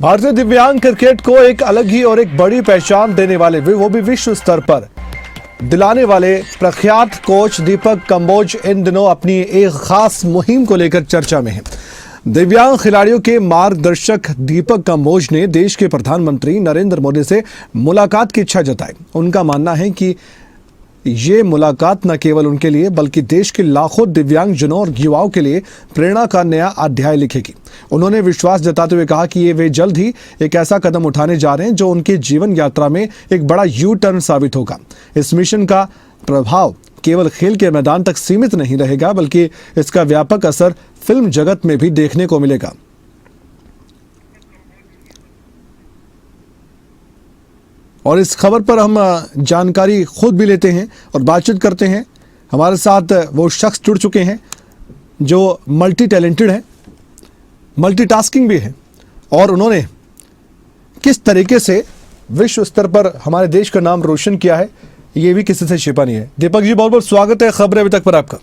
भारतीय दिव्यांग क्रिकेट को एक अलग ही और एक बड़ी पहचान देने वाले वो भी विश्व स्तर पर दिलाने वाले प्रख्यात कोच दीपक कंबोज इन दिनों अपनी एक खास मुहिम को लेकर चर्चा में हैं। दिव्यांग खिलाड़ियों के मार्गदर्शक दीपक कंबोज ने देश के प्रधानमंत्री नरेंद्र मोदी से मुलाकात की इच्छा जताई। उनका मानना है कि ये मुलाकात न केवल उनके लिए बल्कि देश के लाखों दिव्यांगजनों और युवाओं के लिए प्रेरणा का नया अध्याय लिखेगी। उन्होंने विश्वास जताते हुए कहा कि वे जल्द ही एक ऐसा कदम उठाने जा रहे हैं जो उनकी जीवन यात्रा में एक बड़ा यू टर्न साबित होगा। इस मिशन का प्रभाव केवल खेल के मैदान तक सीमित नहीं रहेगा बल्कि इसका व्यापक असर फिल्म जगत में भी देखने को मिलेगा। और इस खबर पर हम जानकारी खुद भी लेते हैं और बातचीत करते हैं। हमारे साथ वो शख्स जुड़ चुके हैं जो मल्टी टैलेंटेड है, मल्टीटास्किंग भी है और उन्होंने किस तरीके से विश्व स्तर पर हमारे देश का नाम रोशन किया है ये भी किसी से छिपा नहीं है। दीपक जी बहुत बहुत स्वागत है खबर अभी तक पर आपका।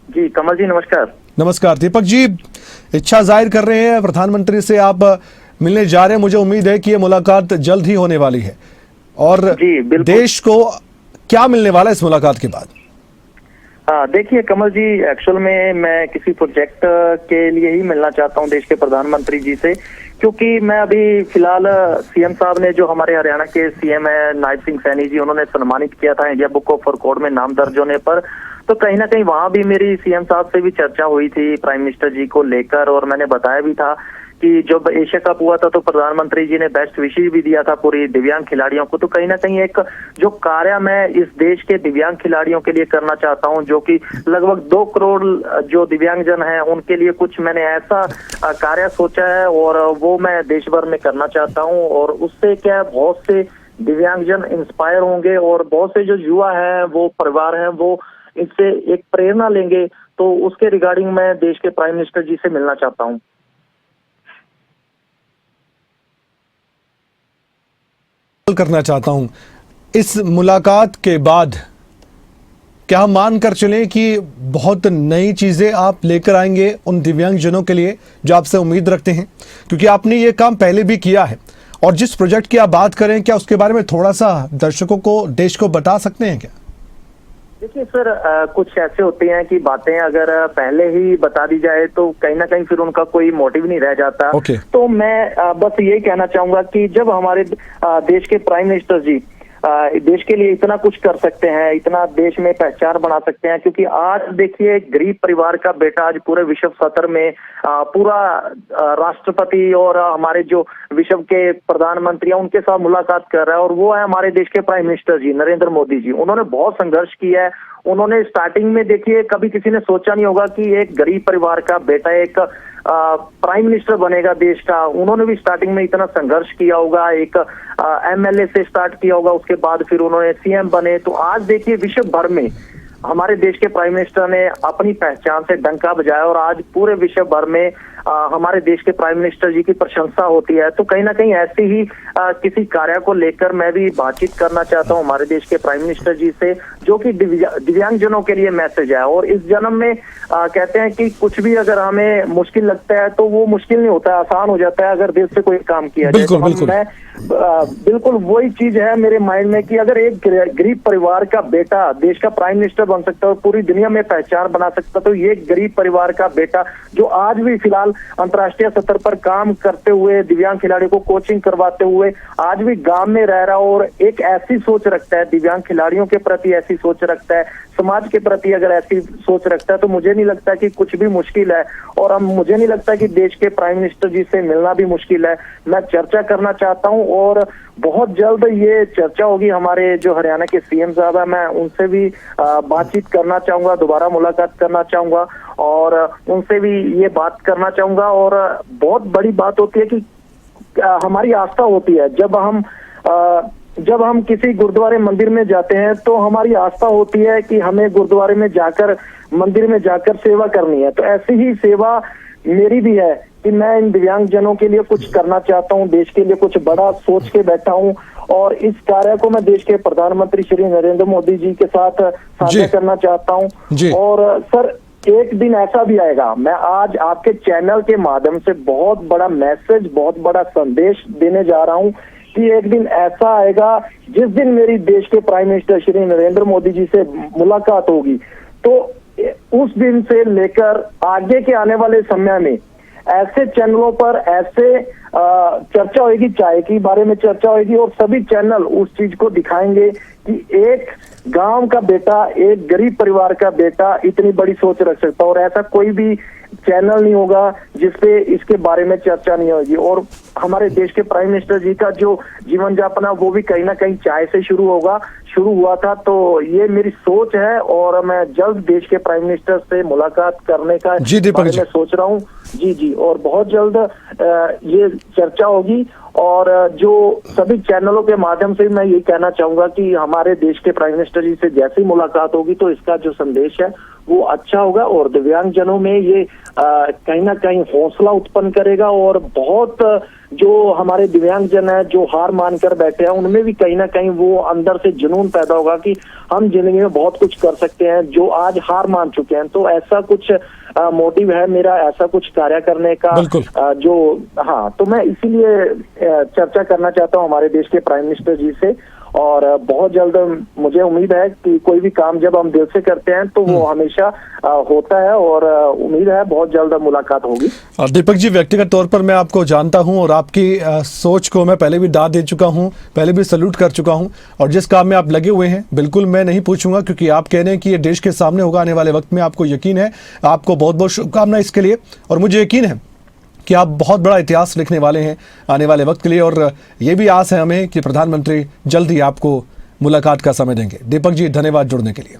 जी कमल जी नमस्कार। नमस्कार दीपक जी, इच्छा जाहिर कर रहे हैं प्रधानमंत्री से आप मिलने जा रहे हैं। मुझे उम्मीद है कि ये मुलाकात जल्द ही होने वाली है और देश को क्या मिलने वाला है इस मुलाकात के बाद? हाँ देखिए कमल जी, एक्चुअल में मैं किसी प्रोजेक्ट के लिए ही मिलना चाहता हूँ देश के प्रधानमंत्री जी से, क्योंकि मैं अभी फिलहाल सीएम साहब ने जो हमारे हरियाणा के सीएम है नायब सिंह सैनी जी, उन्होंने सम्मानित किया था इंडिया बुक ऑफ रिकॉर्ड में नाम दर्ज होने पर। तो कहीं ना कहीं वहां भी मेरी सीएम साहब से भी चर्चा हुई थी प्राइम मिनिस्टर जी को लेकर, और मैंने बताया भी था कि जब एशिया कप हुआ था तो प्रधानमंत्री जी ने बेस्ट विशेष भी दिया था पूरी दिव्यांग खिलाड़ियों को। तो कहीं ना कहीं एक जो कार्य मैं इस देश के दिव्यांग खिलाड़ियों के लिए करना चाहता हूं, जो कि लगभग 2 करोड़ जो दिव्यांगजन हैं उनके लिए कुछ मैंने ऐसा कार्य सोचा है और वो मैं देश भर में करना चाहता हूं। और उससे क्या बहुत से दिव्यांगजन इंस्पायर होंगे और बहुत से जो युवा है वो परिवार है वो इससे एक प्रेरणा लेंगे। तो उसके रिगार्डिंग मैं देश के प्राइम मिनिस्टर जी से मिलना चाहता हूँ। करना चाहता हूं इस मुलाकात के बाद क्या हम मान कर चलें कि बहुत नई चीजें आप लेकर आएंगे उन दिव्यांगजनों के लिए जो आपसे उम्मीद रखते हैं, क्योंकि आपने ये काम पहले भी किया है। और जिस प्रोजेक्ट की आप बात करें क्या उसके बारे में थोड़ा सा दर्शकों को देश को बता सकते हैं क्या? देखिए सर, कुछ ऐसे होते हैं कि बातें अगर पहले ही बता दी जाए तो कहीं ना कहीं फिर उनका कोई मोटिव नहीं रह जाता। तो मैं बस यही कहना चाहूंगा कि जब हमारे देश के प्राइम मिनिस्टर जी देश के लिए इतना कुछ कर सकते हैं, इतना देश में पहचान बना सकते हैं, क्योंकि आज देखिए गरीब परिवार का बेटा आज पूरे विश्व सत्र में पूरा राष्ट्रपति और हमारे जो विश्व के प्रधानमंत्री हैं उनके साथ मुलाकात कर रहा है, और वो है हमारे देश के प्राइम मिनिस्टर जी नरेंद्र मोदी जी। उन्होंने बहुत संघर्ष किया है। उन्होंने स्टार्टिंग में देखिए कभी किसी ने सोचा नहीं होगा कि एक गरीब परिवार का बेटा एक प्राइम मिनिस्टर बनेगा देश का। उन्होंने भी स्टार्टिंग में इतना संघर्ष किया होगा, एक एमएलए से स्टार्ट किया होगा, उसके बाद फिर उन्होंने सीएम बने। तो आज देखिए विश्व भर में हमारे देश के प्राइम मिनिस्टर ने अपनी पहचान से डंका बजाया और आज पूरे विश्व भर में हमारे देश के प्राइम मिनिस्टर जी की प्रशंसा होती है। तो कहीं ना कहीं ऐसे ही किसी कार्य को लेकर मैं भी बातचीत करना चाहता हूं हमारे देश के प्राइम मिनिस्टर जी से, जो कि दिव्यांगजनों के लिए मैसेज है। और इस जन्म में कहते हैं कि कुछ भी अगर हमें मुश्किल लगता है तो वो मुश्किल नहीं होता है, आसान हो जाता है अगर दिल से कोई काम किया जाए। तो मैं बिल्कुल वही चीज है मेरे माइंड में कि अगर एक गरीब परिवार का बेटा देश का प्राइम मिनिस्टर बन सकता है और पूरी दुनिया में पहचान बना सकता, तो ये गरीब परिवार का बेटा जो आज भी फिलहाल अंतर्राष्ट्रीय स्तर पर काम करते हुए दिव्यांग खिलाड़ियों को कोचिंग करवाते हुए आज भी गांव में रह रहा और एक ऐसी सोच रखता है, दिव्यांग खिलाड़ियों के प्रति ऐसी सोच रखता है, समाज के प्रति अगर ऐसी सोच रखता है, तो मुझे नहीं लगता कि कुछ भी मुश्किल है। और अब मुझे नहीं लगता कि देश के प्राइम मिनिस्टर जी से मिलना भी मुश्किल है। मैं चर्चा करना चाहता हूं और बहुत जल्द ये चर्चा होगी। हमारे जो हरियाणा के सीएम साहब है मैं उनसे भी बातचीत करना चाहूंगा, दोबारा मुलाकात करना चाहूंगा और उनसे भी ये बात करना चाहूंगा। और बहुत बड़ी बात होती है कि हमारी आस्था होती है, जब हम किसी गुरुद्वारे मंदिर में जाते हैं तो हमारी आस्था होती है कि हमें गुरुद्वारे में जाकर मंदिर में जाकर सेवा करनी है। तो ऐसी ही सेवा मेरी भी है कि मैं इन दिव्यांगजनों के लिए कुछ करना चाहता हूं, देश के लिए कुछ बड़ा सोच के बैठा हूं और इस कार्य को मैं देश के प्रधानमंत्री श्री नरेंद्र मोदी जी के साथ साझा करना चाहता हूं। और सर एक दिन ऐसा भी आएगा, मैं आज आपके चैनल के माध्यम से बहुत बड़ा मैसेज, बहुत बड़ा संदेश देने जा रहा हूं कि एक दिन ऐसा आएगा जिस दिन मेरी देश के प्राइम मिनिस्टर श्री नरेंद्र मोदी जी से मुलाकात होगी, तो उस दिन से लेकर आगे के आने वाले समय में ऐसे चैनलों पर ऐसे चर्चा होगी, चाय के बारे में चर्चा होगी और सभी चैनल उस चीज को दिखाएंगे कि एक गांव का बेटा, एक गरीब परिवार का बेटा इतनी बड़ी सोच रख सकता है। और ऐसा कोई भी चैनल नहीं होगा जिसपे इसके बारे में चर्चा नहीं होगी। और हमारे देश के प्राइम मिनिस्टर जी का जो जीवन यापन है वो भी कहीं ना कहीं चाय से शुरू हुआ था। तो ये मेरी सोच है और मैं जल्द देश के प्राइम मिनिस्टर से मुलाकात करने का बारे में सोच रहा हूँ। जी, और बहुत जल्द ये चर्चा होगी। और जो सभी चैनलों के माध्यम से मैं ये कहना चाहूंगा कि हमारे देश के प्राइम मिनिस्टर जी से जैसी मुलाकात होगी तो इसका जो संदेश है वो अच्छा होगा और दिव्यांगजनों में ये कहीं ना कहीं हौसला उत्पन्न करेगा। और बहुत जो हमारे दिव्यांगजन है जो हार मानकर बैठे हैं उनमें भी कहीं ना कहीं वो अंदर से जुनून पैदा होगा कि हम जिंदगी में बहुत कुछ कर सकते हैं, जो आज हार मान चुके हैं। तो ऐसा कुछ मोटिव है मेरा, ऐसा कुछ कार्य करने का तो मैं इसीलिए चर्चा करना चाहता हूँ हमारे देश के प्राइम मिनिस्टर जी से। और बहुत जल्द मुझे उम्मीद है कि कोई भी काम जब हम दिल से करते हैं तो वो हमेशा होता है और उम्मीद है बहुत जल्द मुलाकात होगी। दीपक जी, व्यक्तिगत तौर पर मैं आपको जानता हूं और आपकी सोच को मैं पहले भी दाद दे चुका हूं, पहले भी सैल्यूट कर चुका हूं। और जिस काम में आप लगे हुए हैं बिल्कुल मैं नहीं पूछूंगा, क्योंकि आप कह रहे हैं कि ये देश के सामने होगा आने वाले वक्त में। आपको यकीन है, आपको बहुत बहुत शुभकामनाएं इसके लिए। और मुझे यकीन है कि आप बहुत बड़ा इतिहास लिखने वाले हैं आने वाले वक्त के लिए। और ये भी आस है हमें कि प्रधानमंत्री जल्द ही आपको मुलाकात का समय देंगे। दीपक जी, धन्यवाद जुड़ने के लिए।